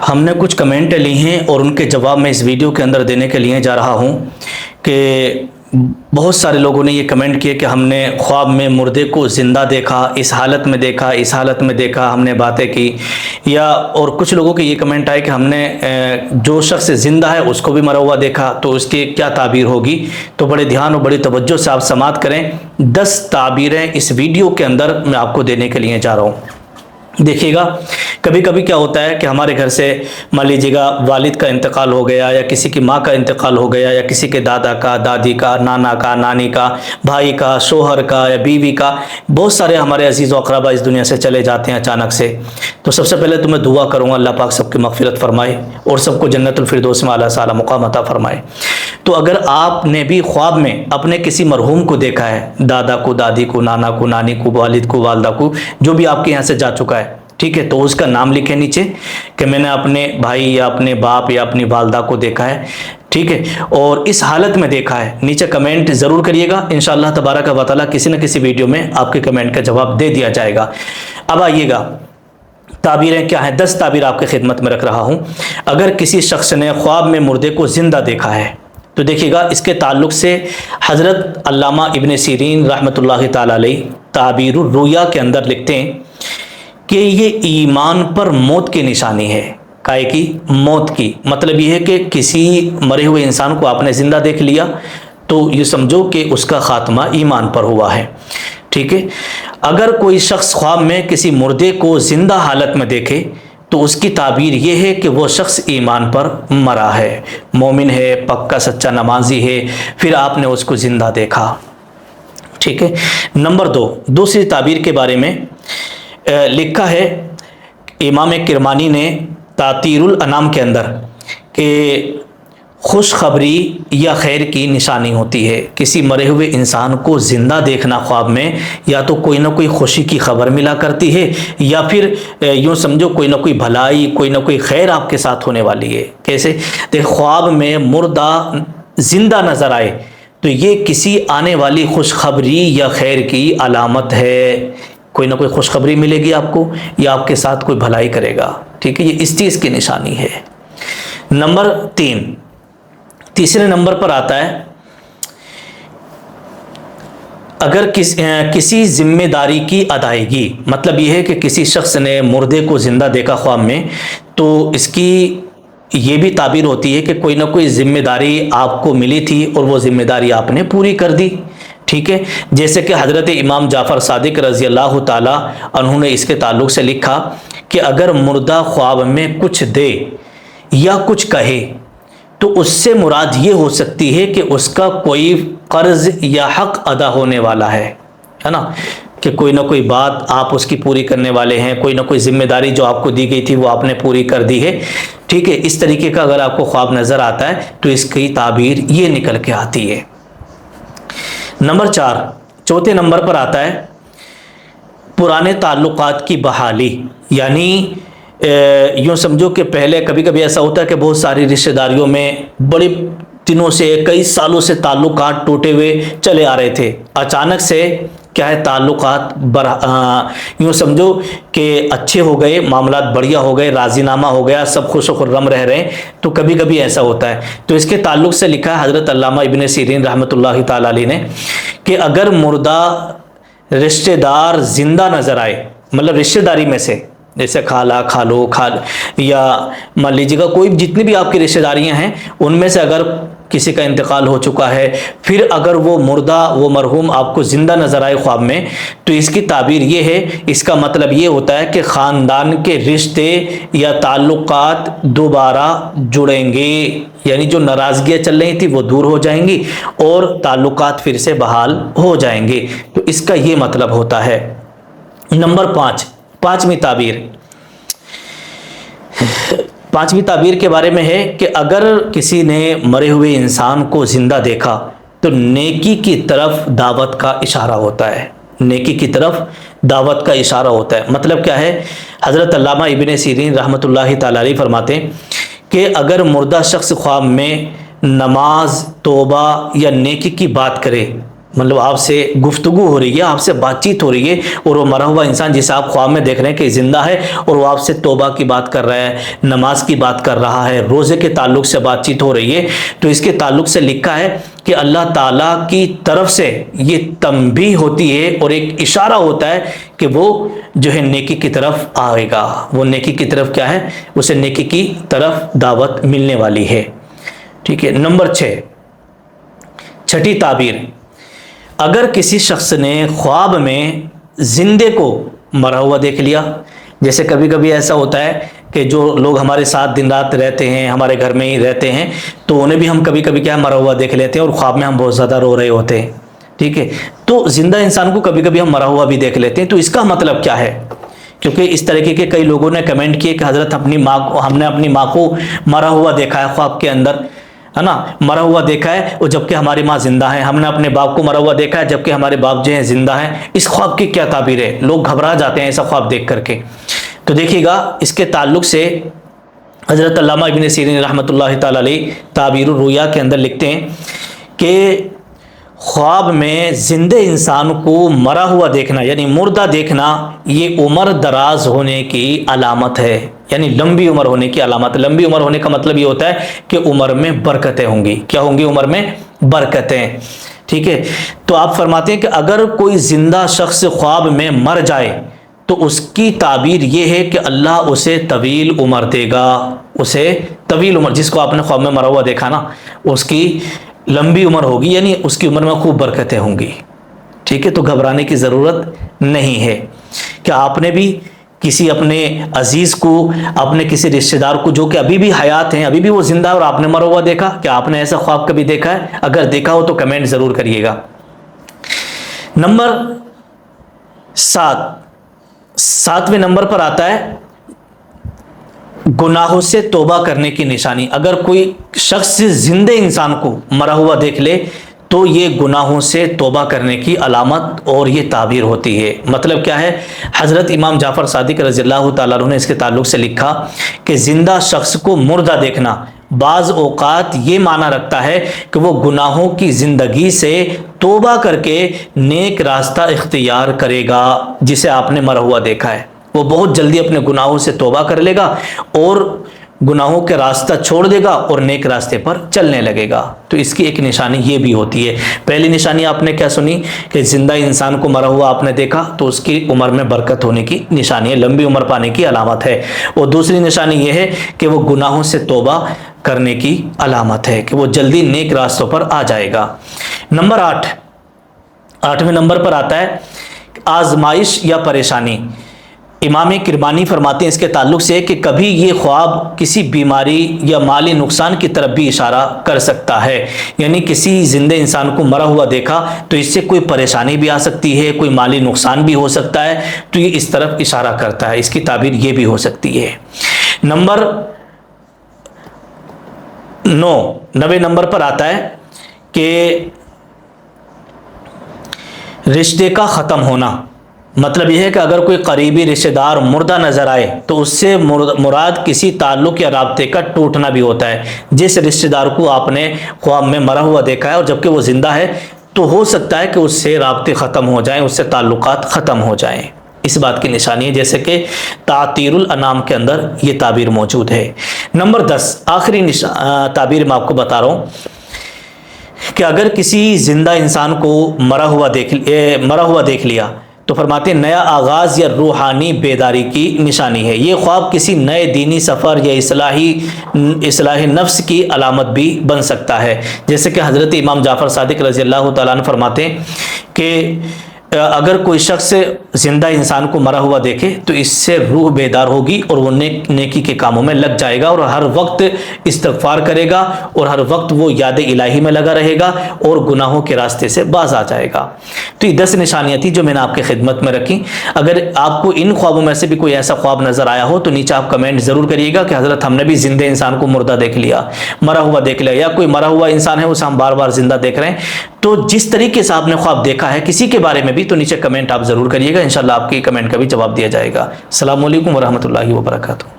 ہم نے کچھ کمنٹ لی ہیں اور ان کے جواب میں اس ویڈیو کے اندر دینے کے لیے جا رہا ہوں کہ بہت سارے لوگوں نے یہ کمنٹ کیے کہ ہم نے خواب میں مردے کو زندہ دیکھا، اس حالت میں دیکھا، اس حالت میں دیکھا، ہم نے باتیں کی، یا اور کچھ لوگوں کے یہ کمنٹ آئے کہ ہم نے جو شخص زندہ ہے اس کو بھی مرا ہوا دیکھا، تو اس کی کیا تعبیر ہوگی؟ تو بڑے دھیان اور بڑی توجہ سے آپ سماعت کریں، 10 تعبیریں اس ویڈیو کے اندر میں آپ کو دینے کے لیے جا رہا ہوں۔ دیکھیے گا، کبھی کبھی کیا ہوتا ہے کہ ہمارے گھر سے مان لیجیے گا والد کا انتقال ہو گیا، یا کسی کی ماں کا انتقال ہو گیا، یا کسی کے دادا کا، دادی کا، نانا کا، نانی کا، بھائی کا، شوہر کا یا بیوی کا، بہت سارے ہمارے عزیز و اقربا اس دنیا سے چلے جاتے ہیں اچانک سے۔ تو سب سے پہلے تو میں دعا کروں گا اللہ پاک سب کی مغفرت فرمائے اور سب کو جنت الفردوس میں اعلیٰ سے اعلیٰ مقام عطا فرمائے۔ تو اگر آپ نے بھی خواب میں اپنے کسی مرحوم کو دیکھا ہے، دادا کو، دادی کو، نانا کو، نانی کو، والد کو، والدہ کو، جو بھی آپ کے یہاں سے جا چکا ہے، ٹھیک ہے، تو اس کا نام لکھیں نیچے کہ میں نے اپنے بھائی یا اپنے باپ یا اپنی والدہ کو دیکھا ہے، ٹھیک ہے، اور اس حالت میں دیکھا ہے۔ نیچے کمنٹ ضرور کریے گا، انشاءاللہ تبارک و تعالیٰ کسی نہ کسی ویڈیو میں آپ کے کمنٹ کا جواب دے دیا جائے گا۔ اب آئیے گا، تعبیریں کیا ہیں؟ 10 تعبیر آپ کی خدمت میں رکھ رہا ہوں۔ اگر کسی شخص نے خواب میں مردے کو زندہ دیکھا ہے تو دیکھیے گا، اس کے تعلق سے حضرت علامہ ابن سیرین رحمۃ اللہ تعالی علیہ تعبیر الرؤیا کے اندر لکھتے ہیں کہ یہ ایمان پر موت کی نشانی ہے۔ کائے کی؟ موت کی۔ مطلب یہ ہے کہ کسی مرے ہوئے انسان کو آپ نے زندہ دیکھ لیا تو یہ سمجھو کہ اس کا خاتمہ ایمان پر ہوا ہے، ٹھیک ہے۔ اگر کوئی شخص خواب میں کسی مردے کو زندہ حالت میں دیکھے تو اس کی تعبیر یہ ہے کہ وہ شخص ایمان پر مرا ہے، مومن ہے، پکا سچا نمازی ہے، پھر آپ نے اس کو زندہ دیکھا، ٹھیک ہے۔ نمبر 2، دوسری تعبیر کے بارے میں لکھا ہے امام کرمانی نے تعطیر الانام کے اندر کہ خوشخبری یا خیر کی نشانی ہوتی ہے۔ کسی مرے ہوئے انسان کو زندہ دیکھنا خواب میں، یا تو کوئی نہ کوئی خوشی کی خبر ملا کرتی ہے، یا پھر یوں سمجھو کوئی نہ کوئی بھلائی، کوئی نہ کوئی خیر آپ کے ساتھ ہونے والی ہے۔ کیسے؟ دیکھ، خواب میں مردہ زندہ نظر آئے تو یہ کسی آنے والی خوشخبری یا خیر کی علامت ہے، کوئی نہ کوئی خوشخبری ملے گی آپ کو، یا آپ کے ساتھ کوئی بھلائی کرے گا، ٹھیک ہے، یہ اس چیز کی نشانی ہے۔ نمبر 3، تیسرے نمبر پر آتا ہے اگر کسی ذمہ داری کی ادائیگی، مطلب یہ ہے کہ کسی شخص نے مردے کو زندہ دیکھا خواب میں، تو اس کی یہ بھی تعبیر ہوتی ہے کہ کوئی نہ کوئی ذمہ داری آپ کو ملی تھی اور وہ ذمہ داری آپ نے پوری کر دی، ٹھیک ہے۔ جیسے کہ حضرت امام جعفر صادق رضی اللہ تعالی عنہ نے اس کے تعلق سے لکھا کہ اگر مردہ خواب میں کچھ دے یا کچھ کہے تو اس سے مراد یہ ہو سکتی ہے کہ اس کا کوئی قرض یا حق ادا ہونے والا ہے نا، کہ کوئی نہ کوئی بات آپ اس کی پوری کرنے والے ہیں، کوئی نہ کوئی ذمہ داری جو آپ کو دی گئی تھی وہ آپ نے پوری کر دی ہے، ٹھیک ہے۔ اس طریقے کا اگر آپ کو خواب نظر آتا ہے تو اس کی تعبیر یہ نکل کے آتی ہے۔ نمبر 4، چوتھے نمبر پر آتا ہے پرانے تعلقات کی بحالی، یعنی یوں سمجھو کہ پہلے کبھی کبھی ایسا ہوتا ہے کہ بہت ساری رشتہ داریوں میں بڑے دنوں سے، کئی سالوں سے تعلقات ٹوٹے ہوئے چلے آ رہے تھے، اچانک سے کیا ہے تعلقات یوں سمجھو کہ اچھے ہو گئے، معاملات بڑھیا ہو گئے، راضی نامہ ہو گیا، سب خوش و خرم رہ رہے ہیں، تو کبھی کبھی ایسا ہوتا ہے۔ تو اس کے تعلق سے لکھا ہے حضرت علامہ ابن سیرین رحمۃ اللہ تعالی علیہ نے کہ اگر مردہ رشتہ دار زندہ نظر آئے، مطلب رشتہ داری میں سے، جیسے خالہ، خالو، یا مان لیجیے گا کوئی جتنی بھی آپ کی رشتہ داریاں ہیں ان میں سے اگر کسی کا انتقال ہو چکا ہے، پھر اگر وہ مردہ، وہ مرحوم آپ کو زندہ نظر آئے خواب میں، تو اس کی تعبیر یہ ہے، اس کا مطلب یہ ہوتا ہے کہ خاندان کے رشتے یا تعلقات دوبارہ جڑیں گے، یعنی جو ناراضگیاں چل رہی تھی وہ دور ہو جائیں گی اور تعلقات پھر سے بحال ہو جائیں گے، تو اس کا یہ مطلب ہوتا ہے۔ نمبر 5، پانچویں تعبیر کے بارے میں ہے کہ اگر کسی نے مرے ہوئے انسان کو زندہ دیکھا تو نیکی کی طرف دعوت کا اشارہ ہوتا ہے، نیکی کی طرف دعوت کا اشارہ ہوتا ہے۔ مطلب کیا ہے؟ حضرت علامہ ابن سیرین رحمۃ اللہ تعالی علیہ فرماتے ہیں کہ اگر مردہ شخص خواب میں نماز، توبہ یا نیکی کی بات کرے، مطلب آپ سے گفتگو ہو رہی ہے، آپ سے بات چیت ہو رہی ہے، اور وہ مرا ہوا انسان جسے آپ خواب میں دیکھ رہے ہیں کہ زندہ ہے، اور وہ آپ سے توبہ کی بات کر رہا ہے، نماز کی بات کر رہا ہے، روزے کے تعلق سے بات چیت ہو رہی ہے، تو اس کے تعلق سے لکھا ہے کہ اللہ تعالیٰ کی طرف سے یہ تنبیہ ہوتی ہے اور ایک اشارہ ہوتا ہے کہ وہ جو ہے نیکی کی طرف آئے گا، وہ نیکی کی طرف کیا ہے، اسے نیکی کی طرف دعوت ملنے والی ہے۔ ٹھیک ہے، نمبر 6، چھٹی تعبیر، اگر کسی شخص نے خواب میں زندے کو مرا ہوا دیکھ لیا، جیسے کبھی کبھی ایسا ہوتا ہے کہ جو لوگ ہمارے ساتھ دن رات رہتے ہیں، ہمارے گھر میں ہی رہتے ہیں، تو انہیں بھی ہم کبھی کبھی کیا مرا ہوا دیکھ لیتے ہیں اور خواب میں ہم بہت زیادہ رو رہے ہوتے ہیں۔ ٹھیک ہے، تو زندہ انسان کو کبھی کبھی ہم مرا ہوا بھی دیکھ لیتے ہیں، تو اس کا مطلب کیا ہے؟ کیونکہ اس طریقے کے کئی لوگوں نے کمنٹ کیے کہ حضرت ہم نے اپنی ماں کو مرا ہوا دیکھا ہے خواب کے اندر، ہے نا، مرا ہوا دیکھا ہے، اور جبکہ ہماری ماں زندہ ہے، ہم نے اپنے باپ کو مرا ہوا دیکھا ہے جبکہ ہمارے باپ جو ہیں زندہ ہیں، اس خواب کی کیا تعبیر ہے؟ لوگ گھبرا جاتے ہیں ایسا خواب دیکھ کر کے۔ تو دیکھیے گا، اس کے تعلق سے حضرت علامہ ابن سیرین رحمۃ اللہ تعالی علیہ تعبیر الرؤیا کے اندر لکھتے ہیں کہ خواب میں زندہ انسان کو مرا ہوا دیکھنا یعنی مردہ دیکھنا، یہ عمر دراز ہونے کی علامت ہے، یعنی لمبی عمر ہونے کی علامت۔ لمبی عمر ہونے کا مطلب یہ ہوتا ہے کہ عمر میں برکتیں ہوں گی۔ کیا ہوں گی؟ عمر میں برکتیں۔ ٹھیک ہے، تو آپ فرماتے ہیں کہ اگر کوئی زندہ شخص خواب میں مر جائے تو اس کی تعبیر یہ ہے کہ اللہ اسے طویل عمر دے گا، اسے طویل عمر، جس کو آپ نے خواب میں مرا ہوا دیکھا نا، اس کی لمبی عمر ہوگی، یعنی اس کی عمر میں خوب برکتیں ہوں گی۔ ٹھیک ہے، تو گھبرانے کی ضرورت نہیں ہے۔ کیا آپ نے بھی کسی اپنے عزیز کو، اپنے کسی رشتہ دار کو جو کہ ابھی بھی حیات ہیں، ابھی بھی وہ زندہ ہے، اور آپ نے مرا ہوا دیکھا؟ کیا آپ نے ایسا خواب کبھی دیکھا ہے؟ اگر دیکھا ہو تو کمنٹ ضرور کریے گا۔ نمبر 7، 7ویں نمبر پر آتا ہے گناہوں سے توبہ کرنے کی نشانی۔ اگر کوئی شخص زندہ انسان کو مرا ہوا دیکھ لے تو یہ گناہوں سے توبہ کرنے کی علامت اور یہ تعبیر ہوتی ہے۔ مطلب کیا ہے؟ حضرت امام جعفر صادق رضی اللہ تعالیٰ عنہ نے اس کے تعلق سے لکھا کہ زندہ شخص کو مردہ دیکھنا بعض اوقات یہ معنی رکھتا ہے کہ وہ گناہوں کی زندگی سے توبہ کر کے نیک راستہ اختیار کرے گا۔ جسے آپ نے مرا ہوا دیکھا ہے وہ بہت جلدی اپنے گناہوں سے توبہ کر لے گا اور گناہوں کے راستہ چھوڑ دے گا اور نیک راستے پر چلنے لگے گا۔ تو اس کی ایک نشانی یہ بھی ہوتی ہے۔ پہلی نشانی آپ نے کیا سنی کہ زندہ انسان کو مرا ہوا آپ نے دیکھا تو اس کی عمر میں برکت ہونے کی نشانی ہے، لمبی عمر پانے کی علامت ہے۔ اور دوسری نشانی یہ ہے کہ وہ گناہوں سے توبہ کرنے کی علامت ہے، کہ وہ جلدی نیک راستوں پر آ جائے گا۔ نمبر 8، 8ویں نمبر پر آتا ہے آزمائش یا پریشانی۔ امام کرمانی فرماتے ہیں اس کے تعلق سے کہ کبھی یہ خواب کسی بیماری یا مالی نقصان کی طرف بھی اشارہ کر سکتا ہے، یعنی کسی زندہ انسان کو مرا ہوا دیکھا تو اس سے کوئی پریشانی بھی آ سکتی ہے، کوئی مالی نقصان بھی ہو سکتا ہے، تو یہ اس طرف اشارہ کرتا ہے، اس کی تعبیر یہ بھی ہو سکتی ہے۔ نمبر 9، 9ویں نمبر پر آتا ہے کہ رشتے کا ختم ہونا۔ مطلب یہ ہے کہ اگر کوئی قریبی رشتہ دار مردہ نظر آئے تو اس سے مراد کسی تعلق یا رابطے کا ٹوٹنا بھی ہوتا ہے۔ جس رشتہ دار کو آپ نے خواب میں مرا ہوا دیکھا ہے اور جبکہ وہ زندہ ہے تو ہو سکتا ہے کہ اس سے رابطے ختم ہو جائیں، اس سے تعلقات ختم ہو جائیں۔ اس بات کی نشانی ہے، جیسے کہ تعطیر الانام کے اندر یہ تعبیر موجود ہے۔ نمبر 10، آخری تعبیر میں آپ کو بتا رہا ہوں کہ اگر کسی زندہ انسان کو مرا ہوا دیکھ لیا تو فرماتے ہیں نیا آغاز یا روحانی بیداری کی نشانی ہے۔ یہ خواب کسی نئے دینی سفر یا اصلاح نفس کی علامت بھی بن سکتا ہے، جیسے کہ حضرت امام جعفر صادق رضی اللہ تعالیٰ عنہ فرماتے ہیں کہ اگر کوئی شخص زندہ انسان کو مرا ہوا دیکھے تو اس سے روح بیدار ہوگی اور وہ نیکی کے کاموں میں لگ جائے گا اور ہر وقت استغفار کرے گا اور ہر وقت وہ یاد الہی میں لگا رہے گا اور گناہوں کے راستے سے باز آ جائے گا۔ تو یہ 10 نشانیاں تھیں جو میں نے آپ کی خدمت میں رکھی۔ اگر آپ کو ان خوابوں میں سے بھی کوئی ایسا خواب نظر آیا ہو تو نیچے آپ کمنٹ ضرور کریے گا کہ حضرت ہم نے بھی زندہ انسان کو مردہ دیکھ لیا، مرا ہوا دیکھ لیا، یا کوئی مرا ہوا انسان ہے اسے ہم بار بار زندہ دیکھ رہے ہیں۔ تو جس طریقے سے آپ نے خواب دیکھا ہے کسی کے بارے میں بھی تو نیچے کمنٹ آپ ضرور کریے گا، انشاءاللہ آپ کی کمنٹ کا بھی جواب دیا جائے گا۔ السلام علیکم ورحمۃ اللہ وبرکاتہ۔